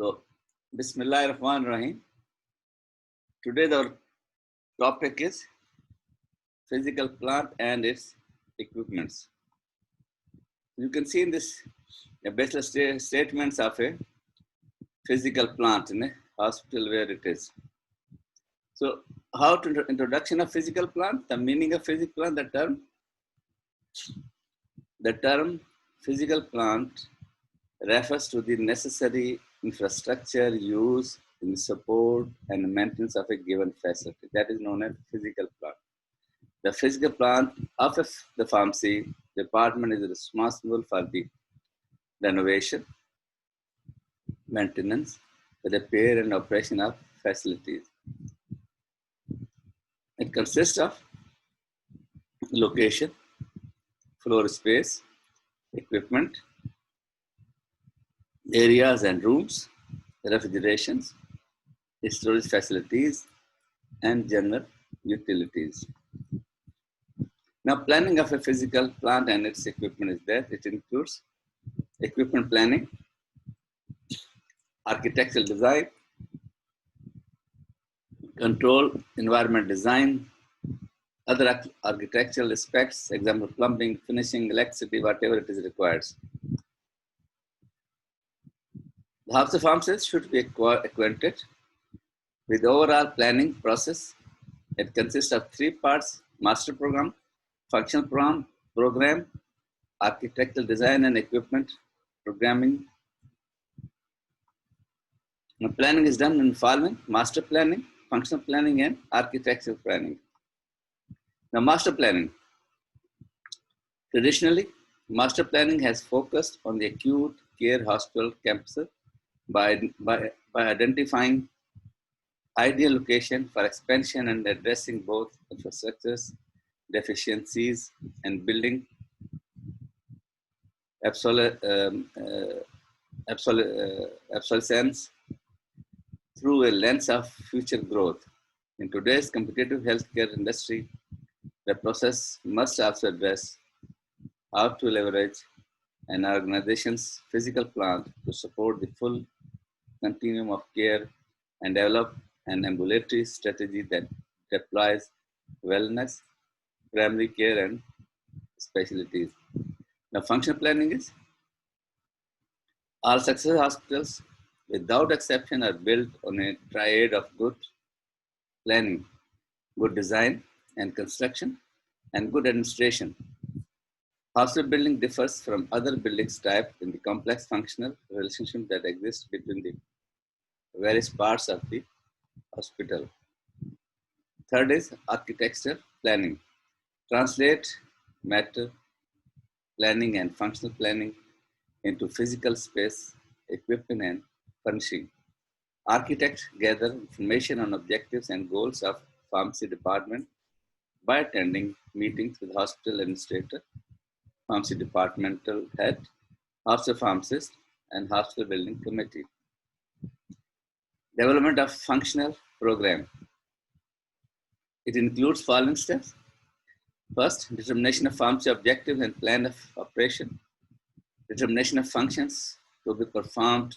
So, Bismillahirrahmanirrahim. Today the topic is physical plant and its equipments. You can see in this basic statements of a physical plant in a hospital where it is. So, how to introduction of physical plant, the meaning of physical plant, the term physical plant refers to the necessary infrastructure used in the support and maintenance of a given facility. That is known as physical plant. The physical plant of the pharmacy department is responsible for the renovation, maintenance, repair, and operation of facilities. It consists of location, floor space, equipment, areas and rooms, refrigerations, storage facilities, and general utilities. Now, planning of a physical plant and its equipment is there. It includes equipment planning, architectural design, control, environment design, other architectural aspects, example, plumbing, finishing, electricity, whatever it is required. The hospital pharmacist should be acquainted with overall planning process. It consists of 3 parts: master program, functional program, architectural design and equipment programming. Now, planning is done in following: master planning, functional planning, and architectural planning. Now, master planning. Traditionally, master planning has focused on the acute care hospital campuses by identifying ideal location for expansion and addressing both infrastructures deficiencies and building obsolescence through a lens of future growth. In today's competitive healthcare industry, the process must also address how to leverage an organization's physical plant to support the full continuum of care and develop an ambulatory strategy that deploys wellness, primary care, and specialties. Now, functional planning is all successful hospitals, without exception, are built on a triad of good planning, good design and construction, and good administration. Hospital building differs from other buildings type in the complex functional relationship that exists between the various parts of the hospital. Third is architecture planning. Translate matter planning and functional planning into physical space, equipment, and furnishing. Architects gather information on objectives and goals of pharmacy department by attending meetings with hospital administrator, pharmacy departmental head, hospital pharmacist, and hospital building committee. Development of functional program. It includes following steps. First, determination of pharmacy objectives and plan of operation. Determination of functions to be performed.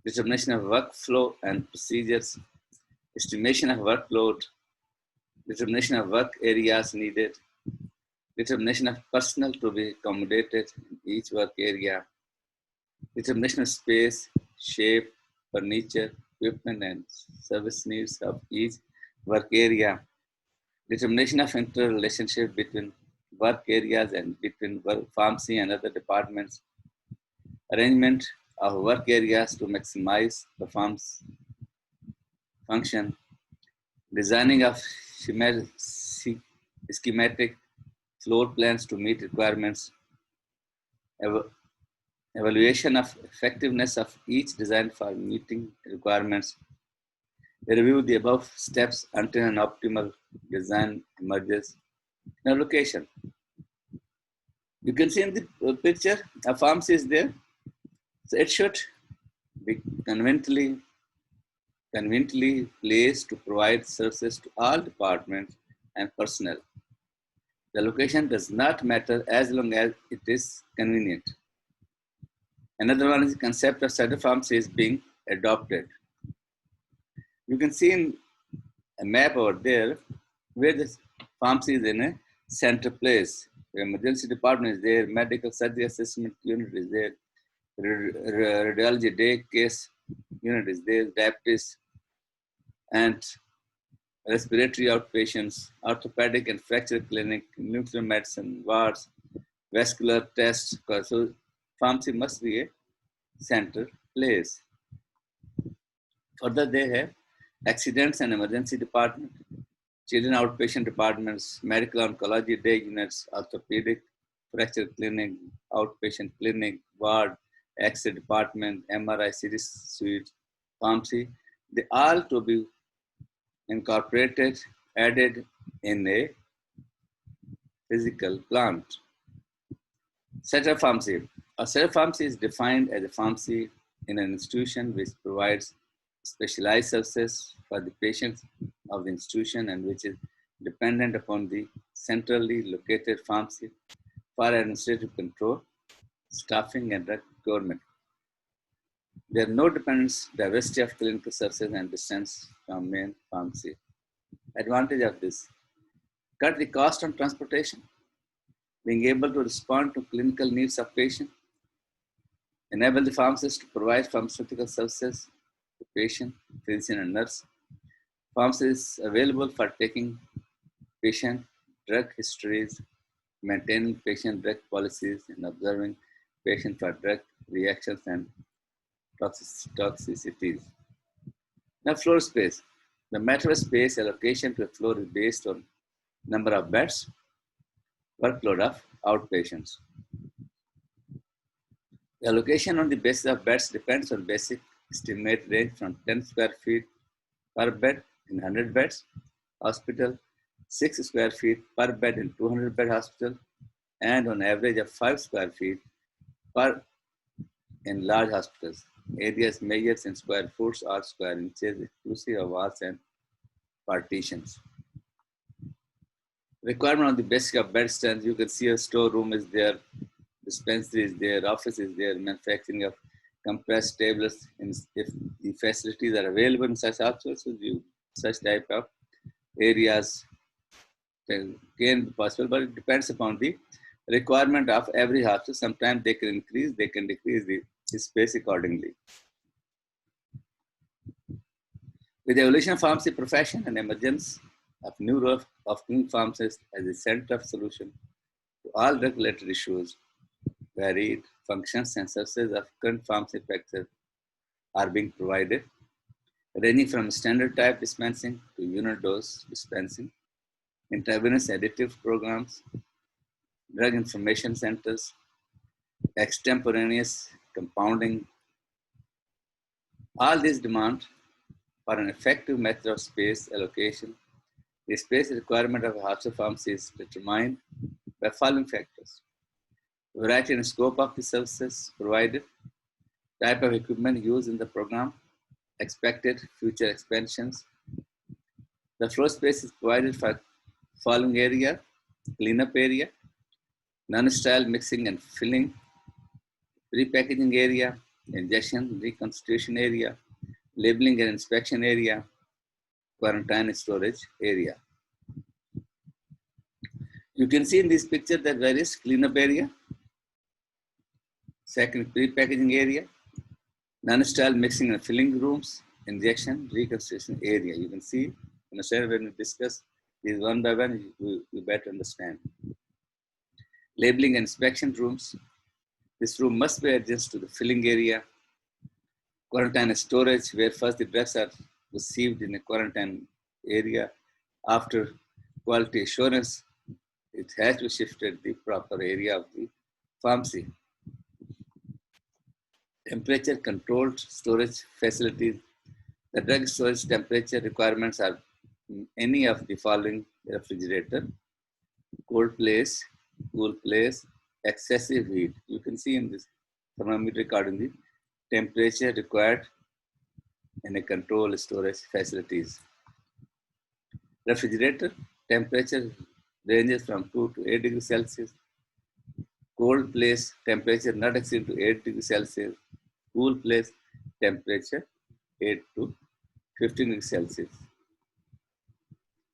Determination of workflow and procedures. Estimation of workload. Determination of work areas needed. Determination of personnel to be accommodated in each work area. Determination of space, shape, furniture, equipment, and service needs of each work area. Determination of interrelationship between work areas and between pharmacy and other departments. Arrangement of work areas to maximize performance function. Designing of schematic floor plans to meet requirements. Evaluation of effectiveness of each design for meeting requirements. Review the above steps until an optimal design emerges. Now, location. You can see in the picture, a pharmacy is there. So it should be conveniently placed to provide services to all departments and personnel. The location does not matter as long as it is convenient. Another one is the concept of center pharmacy is being adopted. You can see in a map over there where the pharmacy is in a center place. The emergency department is there, medical surgery assessment unit is there, radiology day case unit is there, diabetes and respiratory outpatients, orthopedic and fracture clinic, nuclear medicine, wards, vascular tests. So pharmacy must be a center place. Further, they have accidents and emergency department, children outpatient departments, medical oncology day units, orthopedic, fracture clinic, outpatient clinic, ward, X-ray department, MRI, CT suite, pharmacy. They all to be incorporated, added in a physical plant. Setup pharmacy. A setup pharmacy is defined as a pharmacy in an institution which provides specialized services for the patients of the institution and which is dependent upon the centrally located pharmacy for administrative control, staffing, and procurement. There are no dependence, diversity of clinical services, and distance from main pharmacy. Advantage of this: cut the cost on transportation, being able to respond to clinical needs of patients, enable the pharmacist to provide pharmaceutical services to patient, physician, and nurse. Pharmacy is available for taking patient drug histories, maintaining patient drug policies, and observing patient for drug reactions and toxicities. Now, floor space. The matter of space allocation to a floor is based on number of beds, workload of outpatients. The allocation on the basis of beds depends on basic estimate range from 10 square feet per bed in 100 beds hospital, 6 square feet per bed in 200 bed hospital, and on average of 5 square feet per in large hospitals. Areas measured in square foot or square inches, exclusive of walls and partitions. Requirement on the basis of bed strength. You can see a storeroom is there, dispensary is there, office is there, manufacturing of compressed tablets. If the facilities are available in such hospitals, such type of areas can be possible, but it depends upon the requirement of every hospital. Sometimes they can increase, they can decrease the space accordingly. With the evolution of pharmacy profession and emergence of new role of clinical pharmacists as a center of solution to all regulatory issues, varied functions and services of current pharmacy practice are being provided, ranging from standard type dispensing to unit dose dispensing, intravenous additive programs, drug information centers, extemporaneous compounding. All these demand for an effective method of space allocation. The space requirement of a hospital pharmacy is determined by following factors: variety and scope of the services provided, type of equipment used in the program, expected future expansions. The floor space is provided for following area: cleanup area, non-sterile mixing and filling, pre-packaging area, injection reconstitution area, labeling and inspection area, quarantine storage area. You can see in this picture that there is cleanup area, second pre-packaging area, non-sterile mixing and filling rooms, injection reconstitution area. You can see, understand when we discuss these one by one, you better understand. Labeling and inspection rooms. This room must be adjacent to the filling area. Quarantine storage, where first the drugs are received in a quarantine area. After quality assurance, it has to be shifted to the proper area of the pharmacy. Temperature controlled storage facilities. The drug storage temperature requirements are any of the following: refrigerator, cold place, cool place, excessive heat. You can see in this thermometer recording the temperature required in a controlled storage facilities. Refrigerator, temperature ranges from 2 to 8 degrees Celsius. Cold place, temperature not exceed to 8 degrees Celsius. Cool place, temperature 8 to 15 degrees Celsius.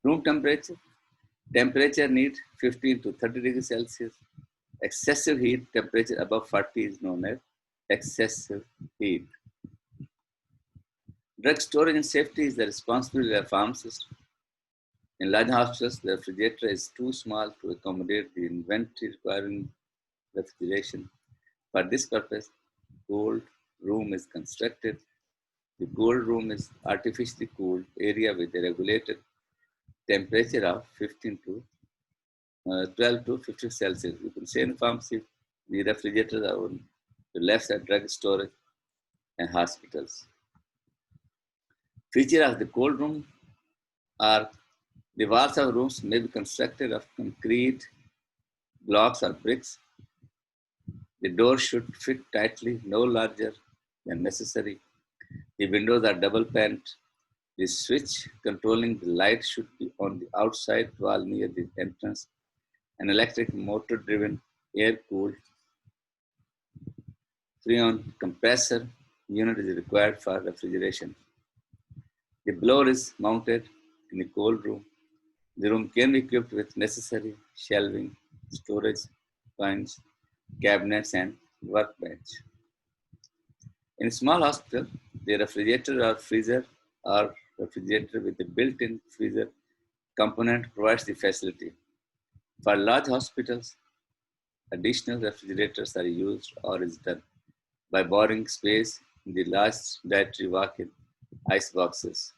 Room temperature. Temperature need 15 to 30 degrees Celsius. Excessive heat, temperature above 40 is known as excessive heat. Drug storage and safety is the responsibility of the pharmacist. In large hospitals, the refrigerator is too small to accommodate the inventory requiring refrigeration. For this purpose, cold room is constructed. The cold room is artificially cooled area with a regulated temperature of 12 to 15 Celsius. You can see in pharmacy, the refrigerators are on the left side, drug storage and hospitals. Feature of the cold room are the walls of rooms may be constructed of concrete blocks or bricks. The door should fit tightly, no larger than necessary. The windows are double paned. The switch controlling the light should be on the outside wall near the entrance. An electric motor-driven, air-cooled, Freon compressor unit is required for refrigeration. The blower is mounted in the cold room. The room can be equipped with necessary shelving, storage points, cabinets, and workbench. In a small hospital, the refrigerator or freezer or refrigerator with a built-in freezer component provides the facility. For large hospitals, additional refrigerators are used or is done by borrowing space in the large dietary walk-in ice boxes.